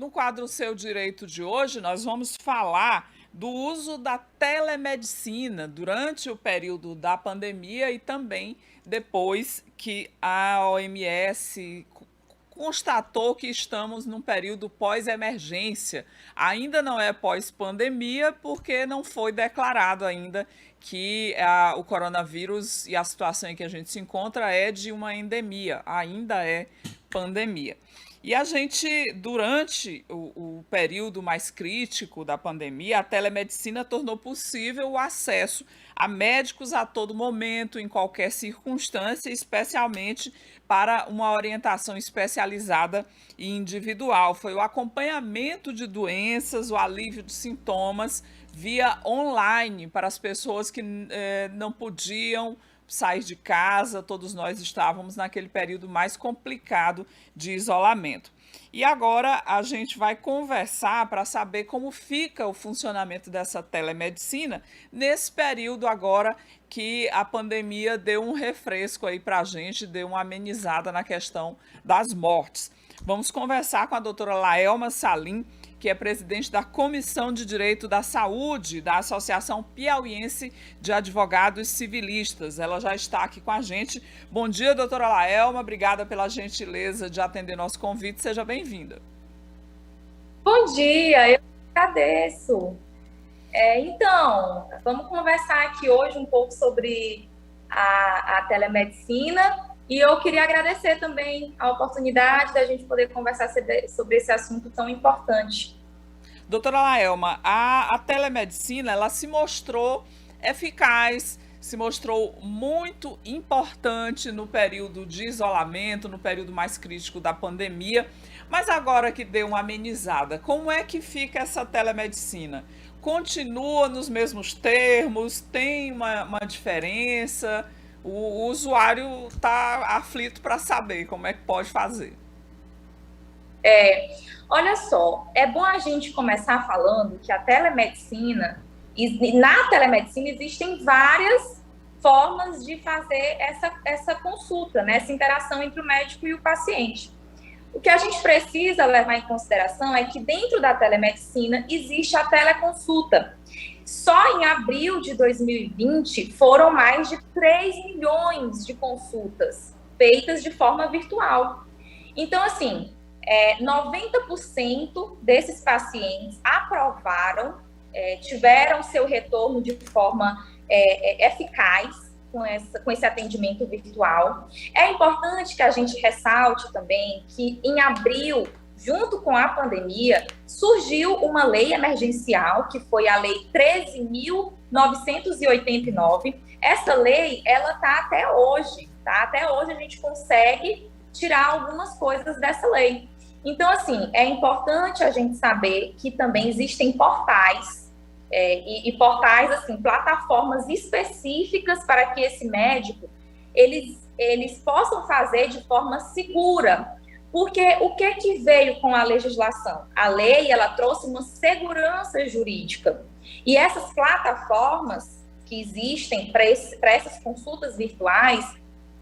No quadro Seu Direito de hoje, nós vamos falar do uso da telemedicina durante o período da pandemia e também depois que a OMS constatou que estamos num período pós-emergência. Ainda não é pós-pandemia, porque não foi declarado ainda que o coronavírus e a situação em que a gente se encontra é de uma endemia, ainda é pandemia. E a gente, durante o período mais crítico da pandemia, a telemedicina tornou possível o acesso a médicos a todo momento, em qualquer circunstância, especialmente para uma orientação especializada e individual. Foi o acompanhamento de doenças, o alívio de sintomas via online para as pessoas que não podiam sair de casa, todos nós estávamos naquele período mais complicado de isolamento. E agora a gente vai conversar para saber como fica o funcionamento dessa telemedicina nesse período agora que a pandemia deu um refresco aí para a gente, deu uma amenizada na questão das mortes. Vamos conversar com a doutora Laelma Salim, que é presidente da Comissão de Direito da Saúde da Associação Piauiense de Advogados Civilistas. Ela já está aqui com a gente. Bom dia, doutora Laelma. Obrigada pela gentileza de atender nosso convite. Seja bem-vinda. Bom dia, eu agradeço. Então, vamos conversar aqui hoje um pouco sobre a telemedicina e eu queria agradecer também a oportunidade da gente poder conversar sobre esse assunto tão importante. Doutora Laelma, a telemedicina ela se mostrou eficaz, se mostrou muito importante no período de isolamento, no período mais crítico da pandemia, mas agora que deu uma amenizada, como é que fica essa telemedicina? Continua nos mesmos termos? Tem uma diferença? O usuário está aflito para saber como é que pode fazer. Olha só, é bom a gente começar falando que a telemedicina, na telemedicina existem várias formas de fazer essa consulta, né, essa interação entre o médico e o paciente. O que a gente precisa levar em consideração é que dentro da telemedicina existe a teleconsulta. Só em abril de 2020 foram mais de 3 milhões de consultas feitas de forma virtual. Então, assim, 90% desses pacientes aprovaram, tiveram seu retorno de forma eficaz com esse atendimento virtual. É importante que a gente ressalte também que em abril, junto com a pandemia, surgiu uma lei emergencial, que foi a Lei 13.989. Essa lei, ela está até hoje, tá? Até hoje a gente consegue tirar algumas coisas dessa lei. Então, assim, é importante a gente saber que também existem portais, e portais, assim, plataformas específicas para que esse médico, eles possam fazer de forma segura. Porque o que veio com a legislação? A lei, ela trouxe uma segurança jurídica. E essas plataformas que existem para essas consultas virtuais,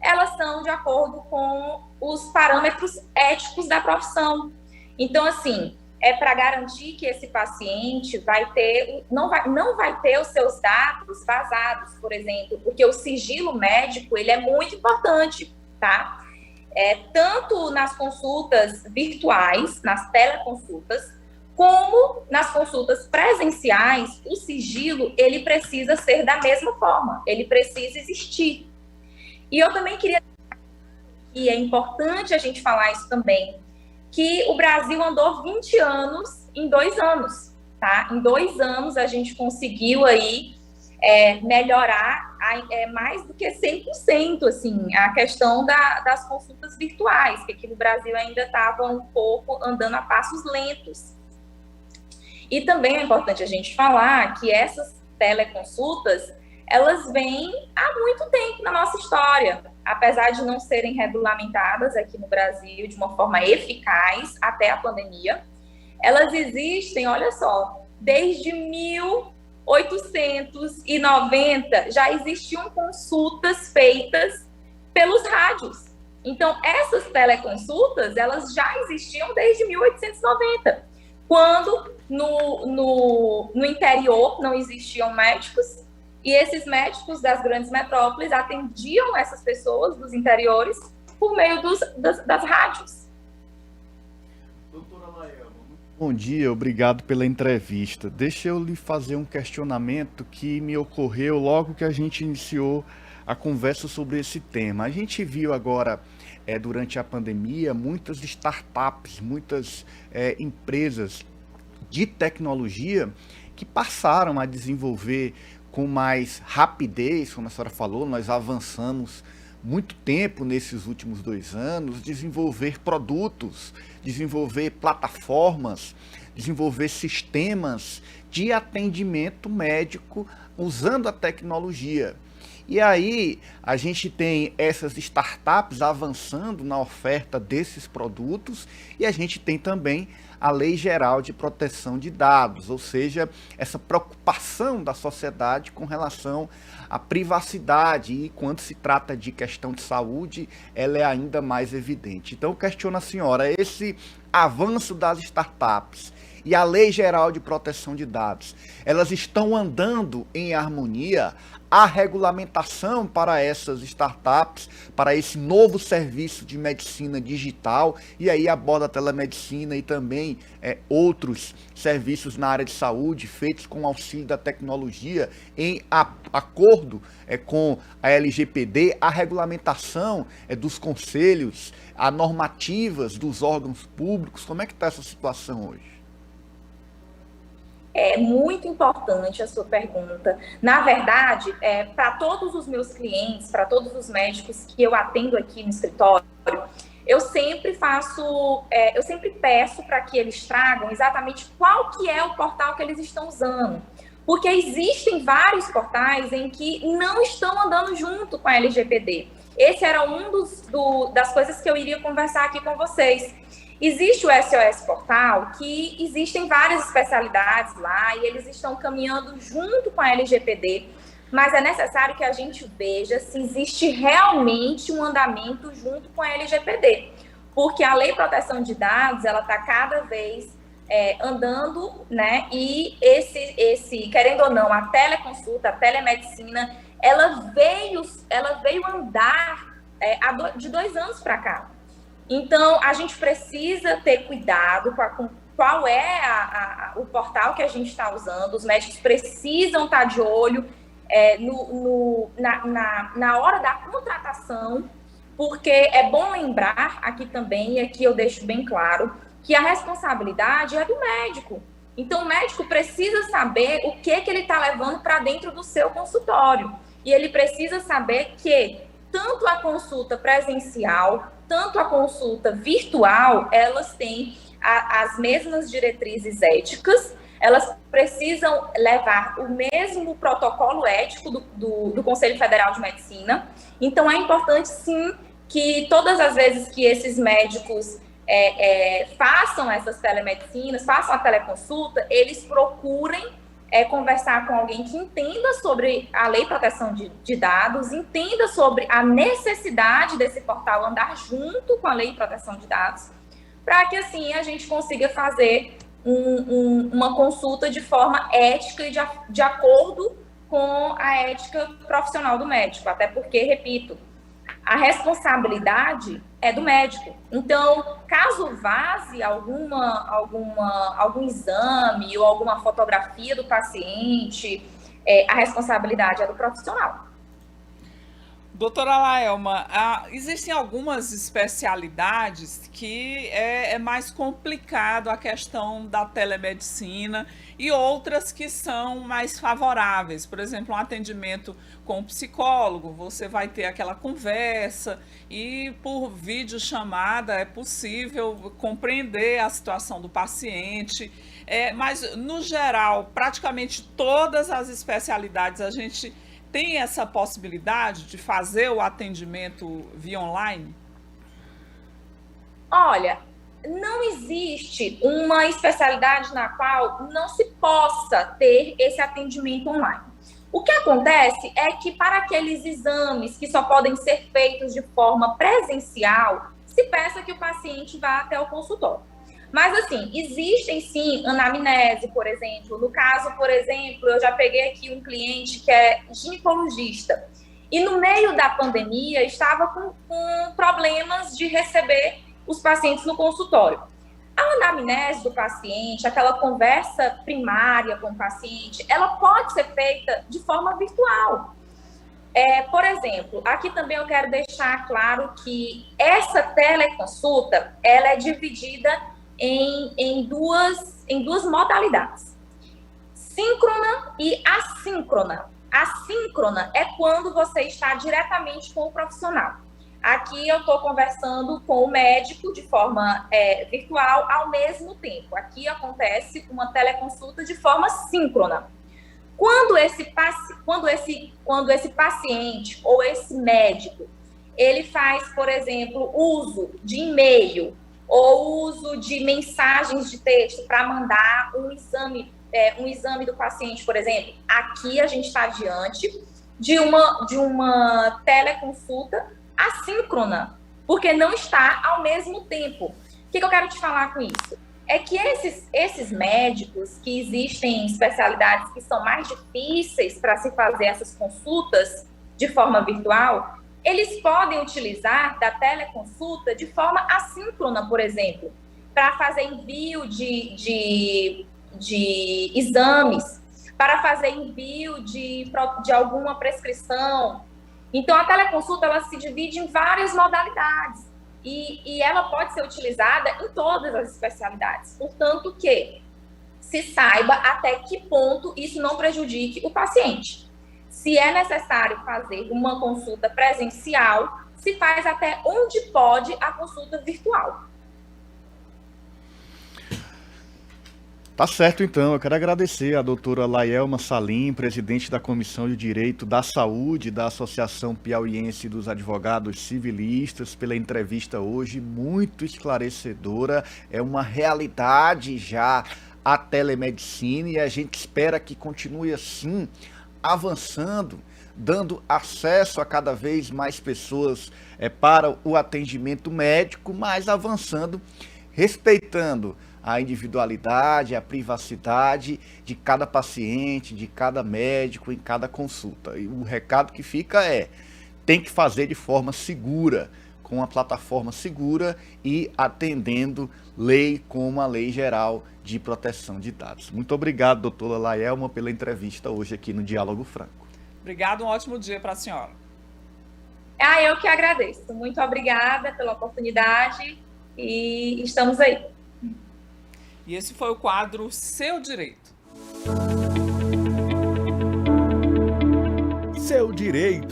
elas são de acordo com os parâmetros éticos da profissão. Então, assim, é para garantir que esse paciente não vai ter os seus dados vazados, por exemplo, porque o sigilo médico, ele é muito importante, tá? Tanto nas consultas virtuais, nas teleconsultas, como nas consultas presenciais, o sigilo, ele precisa ser da mesma forma, ele precisa existir. E eu também queria, e é importante a gente falar isso também, que o Brasil andou 20 anos em 2 anos, tá? Em 2 anos a gente conseguiu aí melhorar mais do que 100%, assim, a questão das consultas virtuais, que aqui no Brasil ainda estava um pouco andando a passos lentos. E também é importante a gente falar que essas teleconsultas, elas vêm há muito tempo na nossa história, apesar de não serem regulamentadas aqui no Brasil de uma forma eficaz até a pandemia. Elas existem, olha só, desde 1890 já existiam consultas feitas pelos rádios. Então, essas teleconsultas, elas já existiam desde 1890. quando no interior não existiam médicos, e esses médicos das grandes metrópoles atendiam essas pessoas dos interiores por meio das rádios. Doutora Laelma, bom dia, obrigado pela entrevista. Deixa eu lhe fazer um questionamento que me ocorreu logo que a gente iniciou a conversa sobre esse tema. A gente viu agora, durante a pandemia, muitas startups, muitas empresas de tecnologia que passaram a desenvolver com mais rapidez, como a senhora falou, nós avançamos muito tempo nesses últimos 2 anos, desenvolver produtos, desenvolver plataformas, desenvolver sistemas de atendimento médico usando a tecnologia. E aí a gente tem essas startups avançando na oferta desses produtos e a gente tem também a Lei Geral de Proteção de Dados, ou seja, essa preocupação da sociedade com relação à privacidade e quando se trata de questão de saúde, ela é ainda mais evidente. Então, eu questiono a senhora, esse avanço das startups e a Lei Geral de Proteção de Dados, elas estão andando em harmonia? A regulamentação para essas startups, para esse novo serviço de medicina digital, e aí aborda a telemedicina e também outros serviços na área de saúde, feitos com auxílio da tecnologia, em acordo com a LGPD, a regulamentação dos conselhos, as normativas dos órgãos públicos. Como é que está essa situação hoje? É muito importante a sua pergunta. Na verdade, para todos os meus clientes, para todos os médicos que eu atendo aqui no escritório, eu sempre peço para que eles tragam exatamente qual que é o portal que eles estão usando. Porque existem vários portais em que não estão andando junto com a LGPD. Esse era das coisas que eu iria conversar aqui com vocês. Existe o SOS Portal, que existem várias especialidades lá e eles estão caminhando junto com a LGPD, mas é necessário que a gente veja se existe realmente um andamento junto com a LGPD, porque a Lei de Proteção de Dados, ela está cada vez andando, né? E querendo ou não, a teleconsulta, a telemedicina, ela veio andar de 2 anos para cá. Então, a gente precisa ter cuidado com qual é o portal que a gente está usando. Os médicos precisam estar de olho na hora da contratação, porque é bom lembrar aqui também, e aqui eu deixo bem claro, que a responsabilidade é do médico. Então, o médico precisa saber o que ele está levando para dentro do seu consultório. E ele precisa saber que tanto a consulta presencial, tanto a consulta virtual, elas têm as mesmas diretrizes éticas, elas precisam levar o mesmo protocolo ético do Conselho Federal de Medicina. Então, é importante, sim, que todas as vezes que esses médicos façam essas telemedicinas, façam a teleconsulta, eles procurem conversar com alguém que entenda sobre a Lei de Proteção de Dados, entenda sobre a necessidade desse portal andar junto com a Lei de Proteção de Dados, para que assim a gente consiga fazer uma consulta de forma ética e de acordo com a ética profissional do médico, até porque, repito, a responsabilidade é do médico. Então, caso vaze algum exame ou alguma fotografia do paciente, a responsabilidade é do profissional. Doutora Laelma, existem algumas especialidades que é mais complicado a questão da telemedicina e outras que são mais favoráveis. Por exemplo, um atendimento com um psicólogo, você vai ter aquela conversa e por videochamada é possível compreender a situação do paciente. Mas, no geral, praticamente todas as especialidades a gente tem essa possibilidade de fazer o atendimento via online? Olha, não existe uma especialidade na qual não se possa ter esse atendimento online. O que acontece é que para aqueles exames que só podem ser feitos de forma presencial, se peça que o paciente vá até o consultório. Mas, assim, existem, sim, anamnese, por exemplo. No caso, por exemplo, eu já peguei aqui um cliente que é ginecologista. E no meio da pandemia, estava com problemas de receber os pacientes no consultório. A anamnese do paciente, aquela conversa primária com o paciente, ela pode ser feita de forma virtual. Por exemplo, aqui também eu quero deixar claro que essa teleconsulta, ela é dividida em duas modalidades, síncrona e assíncrona. Assíncrona é quando você está diretamente com o profissional. Aqui eu estou conversando com o médico de forma virtual ao mesmo tempo. Aqui acontece uma teleconsulta de forma síncrona. Quando esse paciente ou esse médico, ele faz, por exemplo, uso de e-mail ou uso de mensagens de texto para mandar um exame do paciente, por exemplo, aqui a gente está diante de uma teleconsulta assíncrona, porque não está ao mesmo tempo. O que eu quero te falar com isso? É que esses médicos, que existem especialidades que são mais difíceis para se fazer essas consultas de forma virtual, eles podem utilizar da teleconsulta de forma assíncrona, por exemplo, para fazer envio de exames, para fazer envio de alguma prescrição. Então, a teleconsulta ela se divide em várias modalidades e ela pode ser utilizada em todas as especialidades. Portanto, que se saiba até que ponto isso não prejudique o paciente. Se é necessário fazer uma consulta presencial, se faz até onde pode a consulta virtual. Tá certo, então. Eu quero agradecer a doutora Laelma Salim, presidente da Comissão de Direito da Saúde da Associação Piauiense dos Advogados Civilistas, pela entrevista hoje, muito esclarecedora. É uma realidade já a telemedicina e a gente espera que continue assim, avançando, dando acesso a cada vez mais pessoas para o atendimento médico, mas avançando, respeitando a individualidade, a privacidade de cada paciente, de cada médico, em cada consulta. E o recado que fica tem que fazer de forma segura, com uma plataforma segura e atendendo lei como a Lei Geral de Proteção de Dados. Muito obrigado, doutora Laelma, pela entrevista hoje aqui no Diálogo Franco. Obrigado, um ótimo dia para a senhora. Eu que agradeço. Muito obrigada pela oportunidade e estamos aí. E esse foi o quadro Seu Direito. Seu Direito.